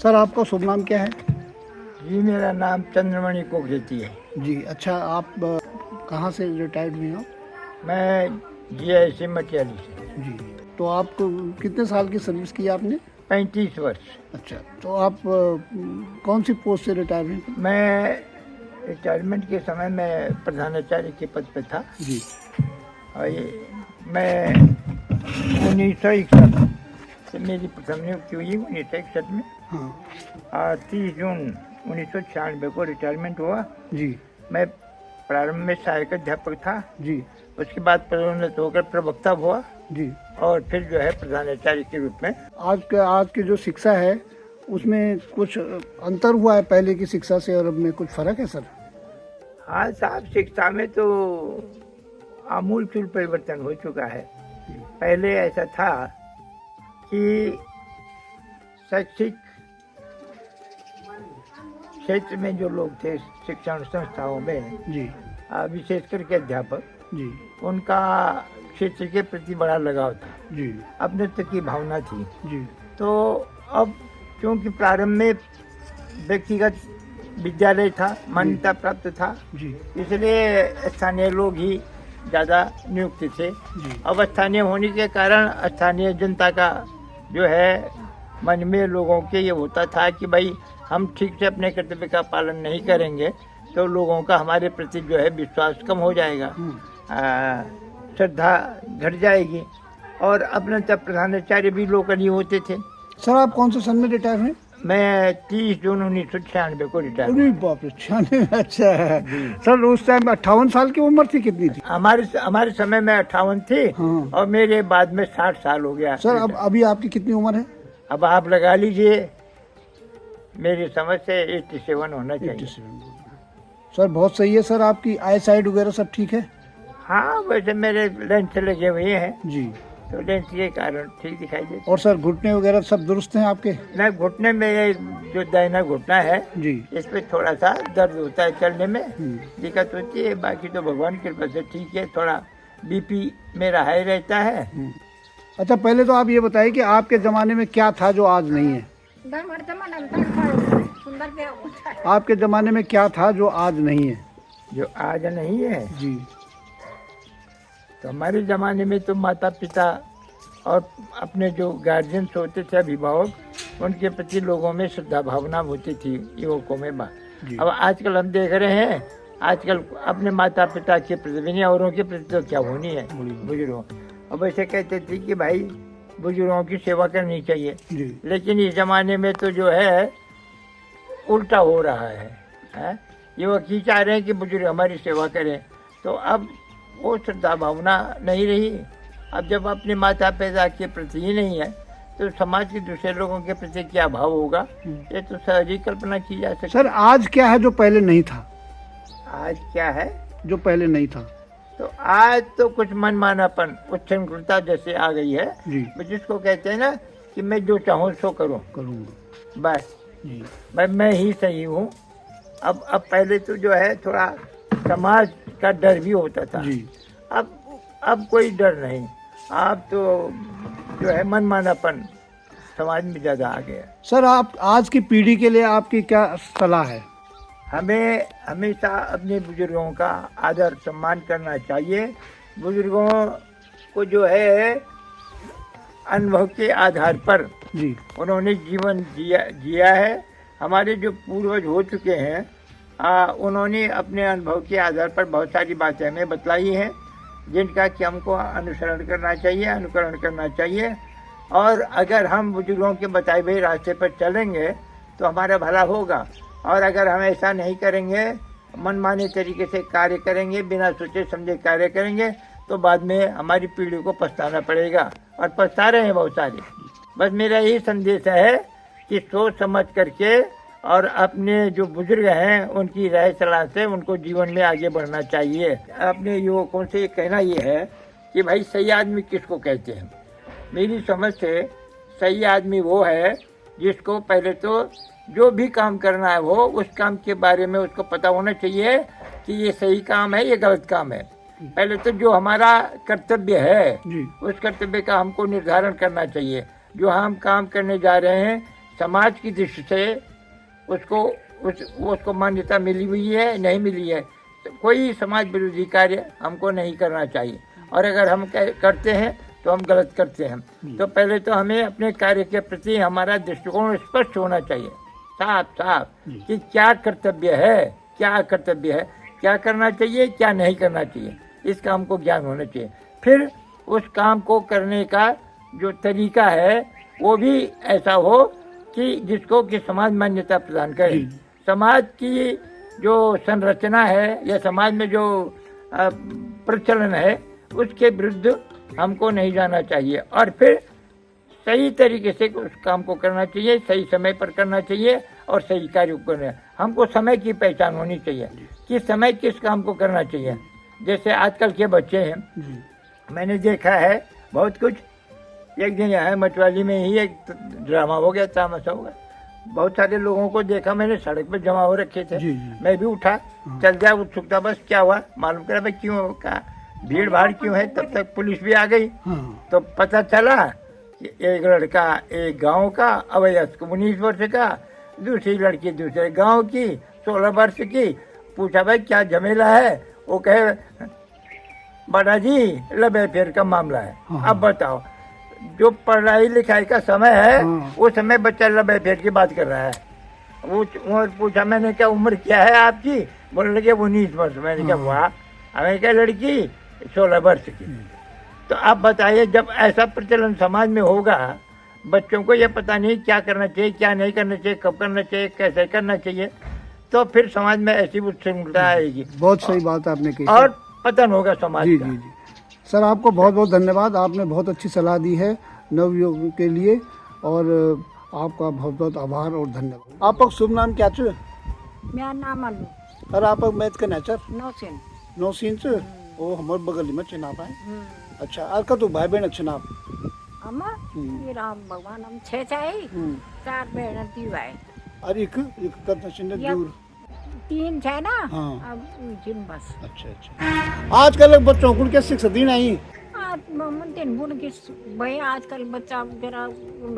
Sir आपका शुभ नाम क्या है? जी मेरा नाम चंद्रमणि कोकरेती है। जी अच्छा, आप कहाँ से रिटायर्ड हुए हो? मैं GIC मटियाली से। जी, तो आपको कितने साल की सर्विस की आपने? 35 वर्ष। अच्छा, तो आप कौन सी पोस्ट से रिटायर हुए? मैं रिटायरमेंट के समय मैं प्रधानाचार्य के पद पे था। जी और मैं 1961 से मेरी प्रथम नियुक्ति हुई 1961 में। हाँ। और 30 जून 1996 को रिटायरमेंट हुआ। जी मैं प्रारंभ में सहायक अध्यापक था, जी उसके बाद पदोन्नत होकर प्रवक्ता हुआ जी। और फिर जो है प्रधानाचार्य के रूप में। आज की जो शिक्षा है उसमें कुछ अंतर हुआ है पहले की शिक्षा से और अब में कुछ फर्क है सर? हाँ साहब, शिक्षा में तो आमूलचूल परिवर्तन हो चुका है। पहले ऐसा था कि शैक्षिक क्षेत्र में जो लोग थे शिक्षण संस्थाओं में, जी विशेष करके अध्यापक, जी उनका क्षेत्र के प्रति बड़ा लगाव था, जी अपनत्व की भावना थी। जी। तो अब क्योंकि प्रारंभ में व्यक्तिगत विद्यालय था, मान्यता प्राप्त था, जी इसलिए स्थानीय लोग ही ज़्यादा नियुक्त थे। जी अब स्थानीय होने के कारण स्थानीय जनता का जो है मन में लोगों के ये होता था कि भाई हम ठीक से अपने कर्तव्य का पालन नहीं करेंगे तो लोगों का हमारे प्रति जो है विश्वास कम हो जाएगा, श्रद्धा घट जाएगी। और अपने तब प्रधानाचार्य भी लोकल ही होते थे। सर आप कौन से सन में रिटायर हुए? मैं 30 जून 1996 को रिटायर अरे बाप रे, 96! अच्छा है सर, उस टाइम 58 साल की उम्र थी, कितनी थी? हमारे समय में 58 थी। हाँ। और मेरे बाद में 60 साल हो गया। सर अब अभी आपकी कितनी उम्र है? अब आप लगा लीजिए, मेरी समझ से 87 होना चाहिए। 87। सर बहुत सही है सर, आपकी आई साइड वगैरह सब ठीक है? हाँ वैसे मेरे लेंस लगे हुए हैं जी। तो लेंस के कारण ठीक दिखाई देता। और सर घुटने वगैरह सब दुरुस्त हैं आपके? ना, घुटने में ये जो दाहिना घुटना है जी। इस पे थोड़ा सा दर्द होता है, चलने में दिक्कत होती है। बाकी तो भगवान की कृपा से ठीक है। थोड़ा BP मेरा हाई रहता है। अच्छा, पहले तो आप ये बताइए कि आपके ज़माने में क्या था जो आज नहीं है? आपके ज़माने में क्या था जो आज नहीं है? जो आज नहीं है जी। तो हमारे ज़माने में तो माता पिता और अपने जो गार्जियंस होते थे, अभिभावक, उनके प्रति लोगों में श्रद्धा भावना होती थी, युवकों में। अब आजकल हम देख रहे हैं, आजकल अपने माता पिता के प्रति भी नहीं, औरों के प्रति तो क्या होनी है बुजुर्गों। अब ऐसे कहते थे कि भाई बुजुर्गों की सेवा करनी चाहिए, लेकिन इस ज़माने में तो जो है उल्टा हो रहा है। युवक ही चाह रहे हैं कि बुजुर्ग हमारी सेवा करें। तो अब वो श्रद्धा भावना नहीं रही। अब जब अपने माता पिता के प्रति ही नहीं है तो समाज के दूसरे लोगों के प्रति क्या भाव होगा, ये तो सहज ही कल्पना की जा सकती। सर आज क्या है जो पहले नहीं था? आज क्या है जो पहले नहीं था? तो आज तो कुछ मनमानापन, उच्छृंखलता जैसे आ गई है जी। जिसको कहते हैं ना कि मैं जो चाहूँ सो करूँगा, बस जी। मैं ही सही हूँ। अब पहले तो जो है थोड़ा समाज का डर भी होता था जी। अब कोई डर नहीं। अब तो जो है मनमानापन समाज में ज़्यादा आ गया। सर आप आज की पीढ़ी के लिए आपकी क्या सलाह है? हमें हमेशा अपने बुजुर्गों का आदर सम्मान करना चाहिए। बुजुर्गों को जो है अनुभव के आधार पर जी। उन्होंने जीवन जिया है। हमारे जो पूर्वज हो चुके हैं उन्होंने अपने अनुभव के आधार पर बहुत सारी बातें हमें बतलाई हैं, जिनका कि हमको अनुसरण करना चाहिए, अनुकरण करना चाहिए। और अगर हम बुजुर्गों के बताए हुए रास्ते पर चलेंगे तो हमारा भला होगा। और अगर हम ऐसा नहीं करेंगे, मनमाने तरीके से कार्य करेंगे, बिना सोचे समझे कार्य करेंगे, तो बाद में हमारी पीढ़ी को पछताना पड़ेगा, और पछता रहे हैं बहुत सारे। बस मेरा यही संदेश है कि सोच समझ करके और अपने जो बुजुर्ग हैं उनकी राय सलाह से उनको जीवन में आगे बढ़ना चाहिए। अपने युवकों से कहना ये है कि भाई सही आदमी किसको कहते हैं? मेरी समझ से सही आदमी वो है जिसको पहले तो जो भी काम करना है वो उस काम के बारे में उसको पता होना चाहिए कि ये सही काम है, ये गलत काम है। पहले तो जो हमारा कर्तव्य है उस कर्तव्य का हमको निर्धारण करना चाहिए। जो हम काम करने जा रहे हैं समाज की दृष्टि से उसको मान्यता मिली हुई है नहीं मिली है, तो कोई समाज विरोधी कार्य हमको नहीं करना चाहिए। और अगर हम करते हैं तो हम गलत करते हैं। तो पहले तो हमें अपने कार्य के प्रति हमारा दृष्टिकोण स्पष्ट होना चाहिए, साफ साफ, कि क्या कर्तव्य है, क्या कर्तव्य है, क्या करना चाहिए, क्या नहीं करना चाहिए, इसका हमको ज्ञान होना चाहिए। फिर उस काम को करने का जो तरीका है वो भी ऐसा हो कि जिसको कि समाज मान्यता प्रदान करे। समाज की जो संरचना है या समाज में जो प्रचलन है उसके विरुद्ध हमको नहीं जाना चाहिए, और फिर सही तरीके से उस काम को करना चाहिए, सही समय पर करना चाहिए और सही कार्य को करना। हमको समय की पहचान होनी चाहिए कि समय किस काम को करना चाहिए। जैसे आजकल के बच्चे हैं, मैंने देखा है बहुत कुछ। एक दिन यहाँ मटवाली में ही एक ड्रामा हो गया, तामसा हो गया। बहुत सारे लोगों को देखा मैंने, सड़क पर जमा हो रखे थे। मैं भी उठा, चल गया, उत्सुकता, बस क्या हुआ मालूम करा, भाई क्यों, का भीड़ भाड़ क्यों है। तब तक पुलिस भी आ गई। तो पता चला कि एक लड़का एक गांव का अवयस्क 19 वर्ष का, दूसरी लड़की दूसरे गांव की 16 वर्ष की। पूछा भाई क्या झमेला है, वो कहे बड़ा जी लबे फेर का मामला है। अब बताओ, जो पढ़ाई लिखाई का समय है वो समय बच्चा लबे फेर की बात कर रहा है। वो पूछा मैंने, क्या उम्र क्या है आपकी? बोलने लगे 19 वर्ष। मैंने कहा वाह। हमें क्या लड़की 16 वर्ष की। तो आप बताइए, जब ऐसा प्रचलन समाज में होगा, बच्चों को ये पता नहीं क्या करना चाहिए, क्या नहीं करना चाहिए, कब करना चाहिए, कैसे करना चाहिए, तो फिर समाज में ऐसी उच्छृंखलता आएगी। बहुत सही बात आपने कही और पतन होगा समाज का। जी। सर आपको बहुत बहुत धन्यवाद, आपने बहुत अच्छी सलाह दी है नवयुवकों के लिए, और आपका बहुत बहुत आभार और धन्यवाद। आपका शुभ नाम क्या है? मेरा नाम अनु। और आप मैथ का नेचर नौसेन। 9 इंच वो हमारे बगल में चुनाव है। अच्छा, और का तो भाई बहन चुनाव अम्मा ये राम भगवान हम 6 चाहे 4 बहन 3 भाई। और एक कतना चिन्ह दूर 3 है ना। हाँ। अब जिन बस। अच्छा। आजकल बच्चों को क्या शिक्षा दी नहीं? आज मम्मी दिन बुन के भाई आजकल बच्चा जरा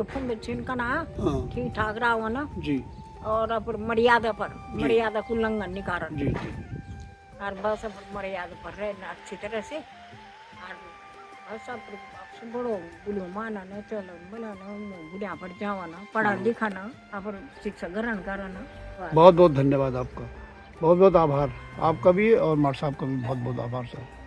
फुंड छिन का ना ठीक ठाक रहा हो ना जी, और अब मर्यादा को उल्लंघन नहीं कारण जी। और बस अब मर्यादा पर रहना अच्छी तरह से, और बस अब बड़ो बुढ़ो माना ना, चलो बोला ना, बुढ़िया पर जावा ना, पढ़ा लिखा ना, अब शिक्षा ग्रहण करना। बहुत बहुत धन्यवाद आपका, बहुत बहुत आभार आपका भी, और मार साहब का भी बहुत बहुत आभार सर।